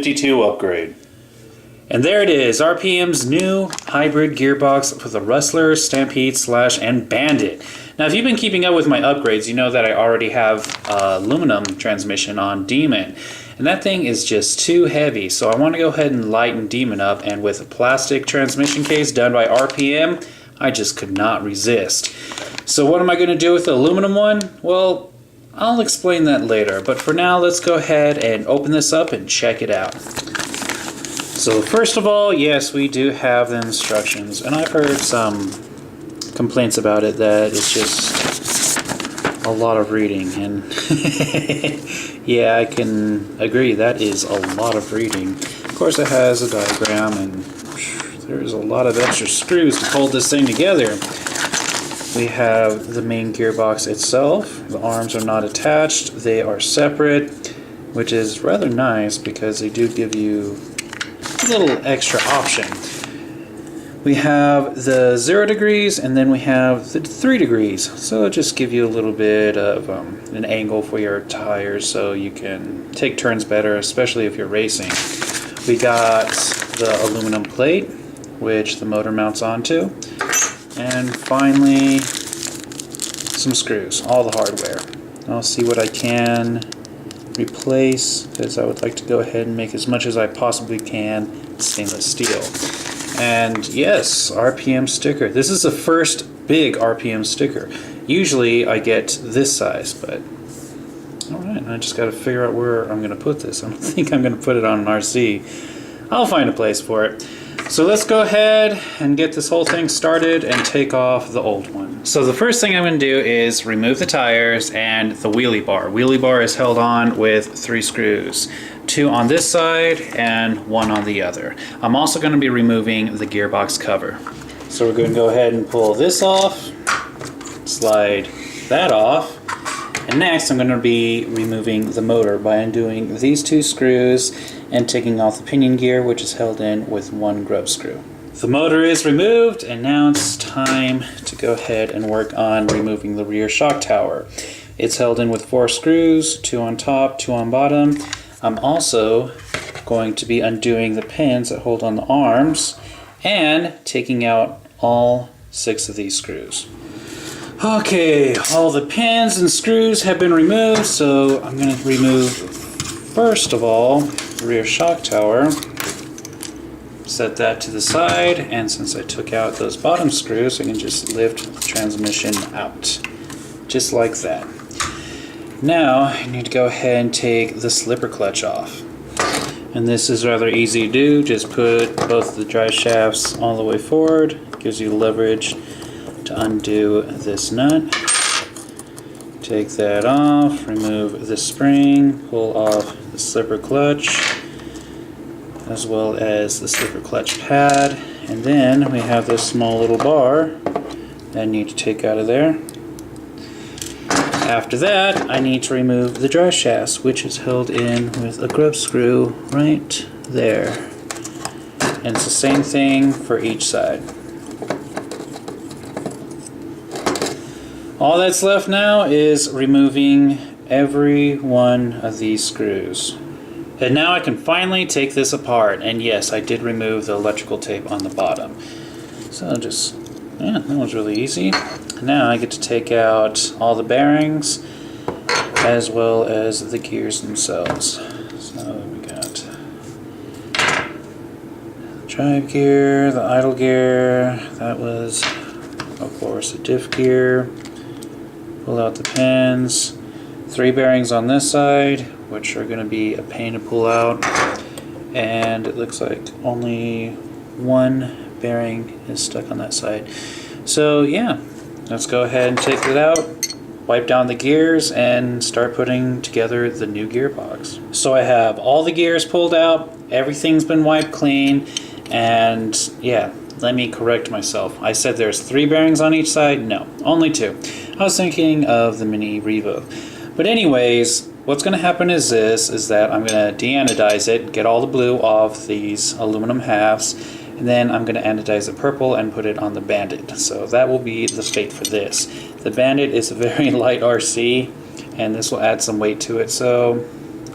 52 upgrade. And there it is, RPM's new hybrid gearbox with a Rustler, Stampede, Slash, and Bandit. Now if you've been keeping up with my upgrades, you know that I already have aluminum transmission on Demon. And that thing is just too heavy, so I want to go ahead and lighten Demon up, and with a plastic transmission case done by RPM, I just could not resist. So what am I going to do with the aluminum one? Well, I'll explain that later, but for now let's go ahead and open this up and check it out. So first of all, yes, we do have the instructions, and I've heard some complaints about it that it's just a lot of reading, and yeah, I can agree, that is a lot of reading. Of course it has a diagram, and there's a lot of extra screws to hold this thing together. We have the main gearbox itself. The arms are not attached, they are separate, which is rather nice because they do give you a little extra option. We have the 0 degrees, and then we have the 3 degrees, so it'll just give you a little bit of an angle for your tires so you can take turns better, especially if you're racing. We got the aluminum plate, which the motor mounts onto, and finally some screws, all the hardware. I'll see what I can replace, because I would like to go ahead and make as much as I possibly can stainless steel. And yes, RPM sticker. This is the first big RPM sticker. Usually I get this size, but alright, I just got to figure out where I'm going to put this. I don't think I'm going to put it on an RC. I'll find a place for it. So let's go ahead and get this whole thing started and take off the old one. So the first thing I'm going to do is remove the tires and the wheelie bar. Wheelie bar is held on with 3 screws. 2 on this side and 1 on the other. I'm also going to be removing the gearbox cover. So we're going to go ahead and pull this off, slide that off, and next I'm going to be removing the motor by undoing these 2 screws and taking off the pinion gear, which is held in with 1 grub screw. The motor is removed, and now it's time to go ahead and work on removing the rear shock tower. It's held in with 4 screws, 2 on top, 2 on bottom. I'm also going to be undoing the pins that hold on the arms and taking out all 6 of these screws. Okay, all the pins and screws have been removed, so I'm going to remove, first of all, the rear shock tower. Set that to the side, and since I took out those bottom screws, I can just lift the transmission out, just like that. Now I need to go ahead and take the slipper clutch off, and this is rather easy to do. Just put both the drive shafts all the way forward. It gives you leverage to undo this nut. Take that off, remove the spring, pull off the slipper clutch as well as the slipper clutch pad, and then we have this small little bar that I need to take out of there. After that, I need to remove the drive shafts, which is held in with a grub screw right there. And it's the same thing for each side. All that's left now is removing every one of these screws. And now I can finally take this apart. And yes, I did remove the electrical tape on the bottom. So just, yeah, that was really easy. Now I get to take out all the bearings as well as the gears themselves. So we got the drive gear, the idle gear, that was of course the diff gear. Pull out the pins, 3 bearings on this side, which are going to be a pain to pull out, and it looks like only 1 bearing is stuck on that side. So yeah, let's go ahead and take it out, wipe down the gears, and start putting together the new gearbox. So I have all the gears pulled out, everything's been wiped clean, and yeah, let me correct myself. I said there's 3 bearings on each side. No, only 2. I was thinking of the Mini Revo. But anyways, what's going to happen is that I'm going to de-anodize it, get all the blue off these aluminum halves, and then I'm going to anodize the purple and put it on the Bandit. So that will be the fate for this. The Bandit is a very light RC, and this will add some weight to it, so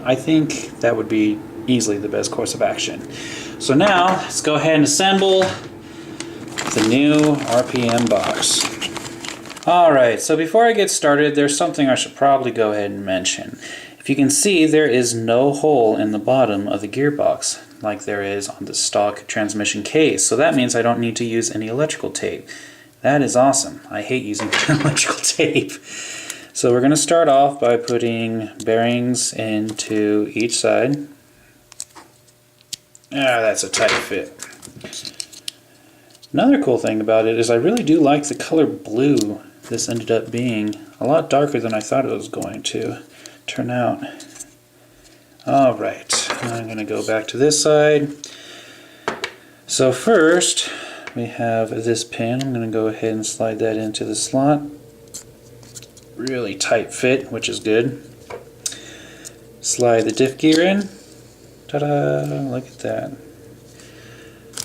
I think that would be easily the best course of action. So now, let's go ahead and assemble the new RPM box. Alright, so before I get started, there's something I should probably go ahead and mention. If you can see, there is no hole in the bottom of the gearbox, like there is on the stock transmission case. So that means I don't need to use any electrical tape. That is awesome. I hate using electrical tape. So we're going to start off by putting bearings into each side. Ah, that's a tight fit. Another cool thing about it is I really do like the color blue. This ended up being a lot darker than I thought it was going to turn out. Alright, I'm going to go back to this side. So first, we have this pin. I'm going to go ahead and slide that into the slot. Really tight fit, which is good. Slide the diff gear in. Ta-da! Look at that.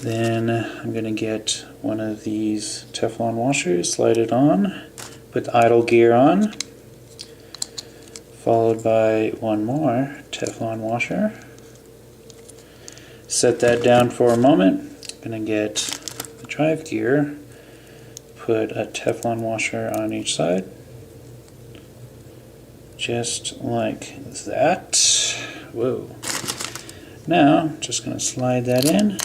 Then I'm going to get one of these Teflon washers, slide it on, put the idle gear on, followed by one more Teflon washer. Set that down for a moment. I'm going to get the drive gear, put a Teflon washer on each side, just like that. Whoa. Now, just going to slide that in.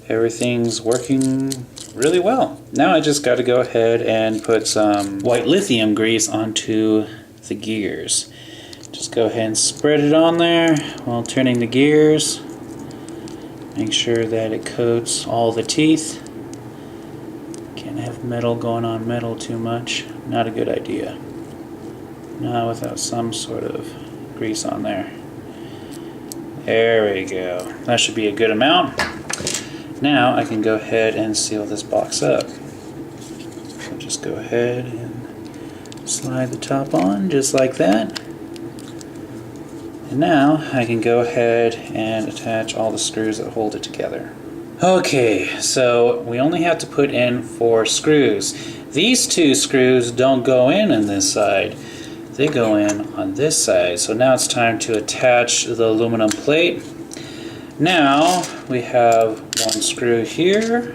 Everything's working really well. Now I just got to go ahead and put some white lithium grease onto the gears. Just go ahead and spread it on there while turning the gears. Make sure that it coats all the teeth. Can't have metal going on metal too much. Not a good idea. Not without some sort of grease on there. There we go. That should be a good amount. Now I can go ahead and seal this box up. So just go ahead and slide the top on just like that. And now I can go ahead and attach all the screws that hold it together. Okay, so we only have to put in 4 screws. These 2 screws don't go in this side. They go in on this side. So now it's time to attach the aluminum plate. Now we have 1 screw here,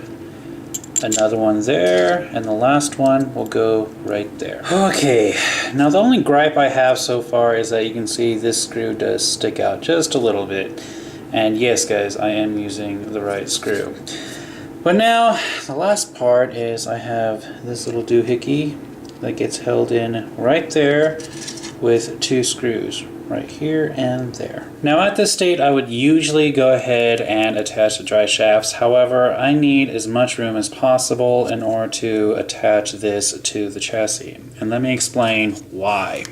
another one there, and the last one will go right there. Okay, now the only gripe I have so far is that you can see this screw does stick out just a little bit. And yes guys, I am using the right screw. But now the last part is I have this little doohickey that gets held in right there with 2 screws. Right here and there. Now at this state I would usually go ahead and attach the drive shafts. However, I need as much room as possible in order to attach this to the chassis. And let me explain why.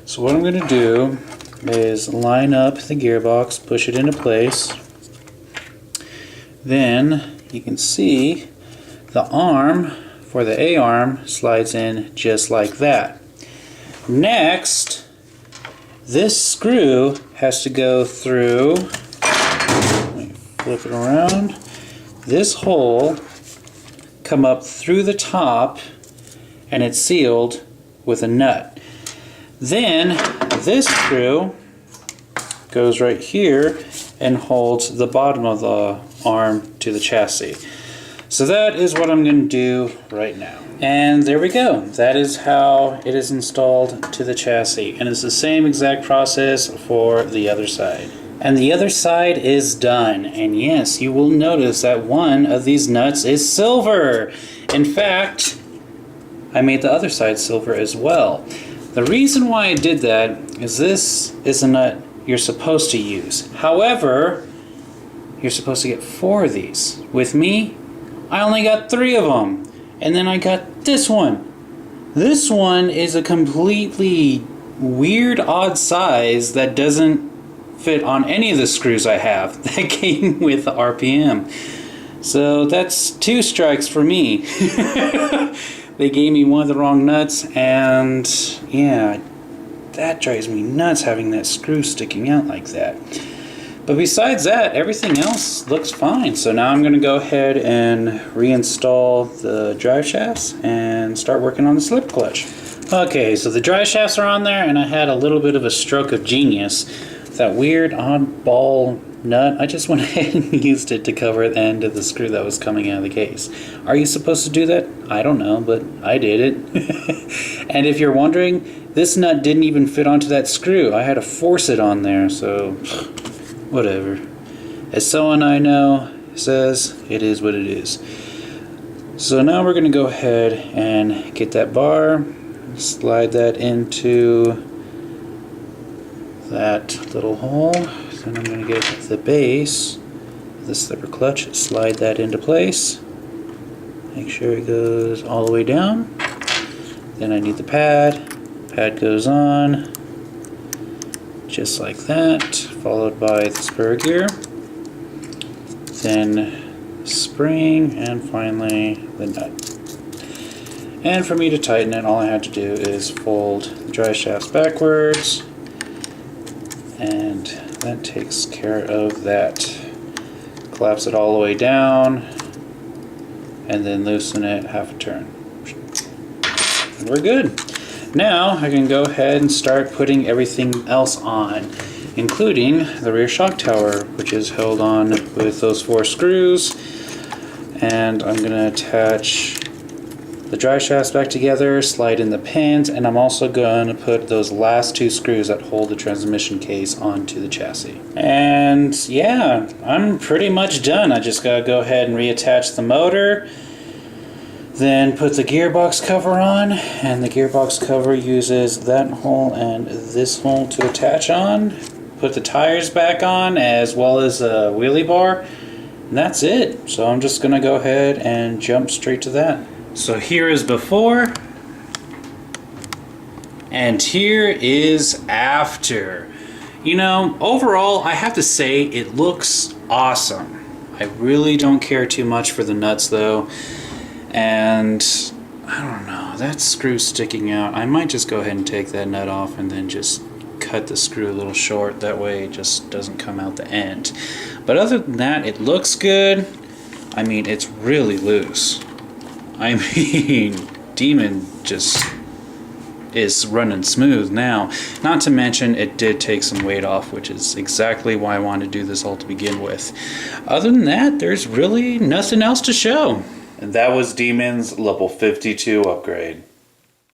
So what I'm going to do is line up the gearbox, push it into place. Then you can see the arm for the A-arm slides in just like that. Next, this screw has to go through, let me flip it around, this hole, come up through the top, and it's sealed with a nut. Then this screw goes right here and holds the bottom of the arm to the chassis. So that is what I'm going to do right now. And there we go. That is how it is installed to the chassis. And it's the same exact process for the other side. And the other side is done. And yes, you will notice that one of these nuts is silver. In fact, I made the other side silver as well. The reason why I did that is this is a nut you're supposed to use. However, you're supposed to get 4 of these. With me, I only got 3 of them. And then I got this one. This one is a completely weird, odd size that doesn't fit on any of the screws I have that came with the RPM. So that's 2 strikes for me. They gave me one of the wrong nuts, and yeah, that drives me nuts having that screw sticking out like that. But besides that, everything else looks fine. So now I'm going to go ahead and reinstall the drive shafts and start working on the slip clutch. Okay, so the drive shafts are on there, and I had a little bit of a stroke of genius. that weird oddball nut, I just went ahead and used it to cover the end of the screw that was coming out of the case. Are you supposed to do that? I don't know, but I did it. And if you're wondering, this nut didn't even fit onto that screw. I had to force it on there, so whatever. As someone I know says, it is what it is. So now we're going to go ahead and get that bar, slide that into that little hole. Then I'm going to get the base, the slipper clutch, slide that into place. Make sure it goes all the way down. Then I need the pad. Pad goes on, just like that, followed by the spur gear. Then spring, and finally the nut. And for me to tighten it, all I had to do is fold the drive shafts backwards, and that takes care of that. Collapse it all the way down, and then loosen it half a turn. And we're good. Now I can go ahead and start putting everything else on, including the rear shock tower, which is held on with those 4 screws. And I'm going to attach the drive shafts back together, slide in the pins, and I'm also going to put those last 2 screws that hold the transmission case onto the chassis. And yeah, I'm pretty much done. I just got to go ahead and reattach the motor, then put the gearbox cover on, and the gearbox cover uses that hole and this hole to attach on. Put the tires back on as well as a wheelie bar. And that's it. So I'm just gonna go ahead and jump straight to that. So here is before, and here is after. You know, overall, I have to say it looks awesome. I really don't care too much for the nuts though. And I don't know, that screw sticking out. I might just go ahead and take that nut off and then just cut the screw a little short. That way it just doesn't come out the end. But other than that, it looks good. I mean, it's really loose. I mean, Demon just is running smooth now. Not to mention, it did take some weight off, which is exactly why I wanted to do this all to begin with. Other than that, there's really nothing else to show. And that was Demon's level 52 upgrade.